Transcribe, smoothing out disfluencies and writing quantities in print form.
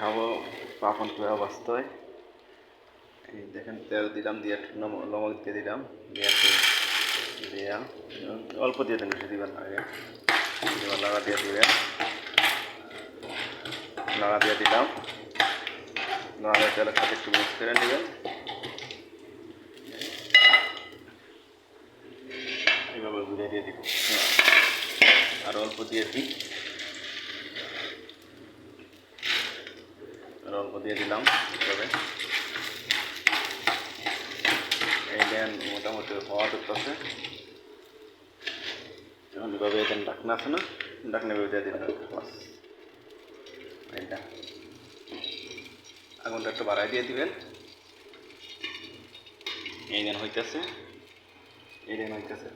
দেখাবো পাপন কীভাবে বাঁচতে হয়। এই দেখেন তেল দিলাম, দিয়ে লবণ দিয়ে দিলাম, দিয়া অল্প দিয়ে দেন, বেশি দিবেন আগে। এবার লাগা দিয়ে দিবেন, লাগা দিয়ে দিলাম, লাগা তেলের সাথে একটু মিক্স করে নেবেন। এইভাবে ঘুরে দিয়ে দিব, আর অল্প দিয়ে দিই, আর অল্প দিয়ে দিলাম। তবে এই দেন মোটামুটি হওয়া করতেছে। এখন এভাবে দেন, ঢাকনা আছে না, ঢাকনা এভাবে দিয়ে দিবেন। বাস এইটা আগুনটা একটু বাড়াই দিয়ে দিবেন। এই দেন হইতেছে, এই দেন হইতেছে।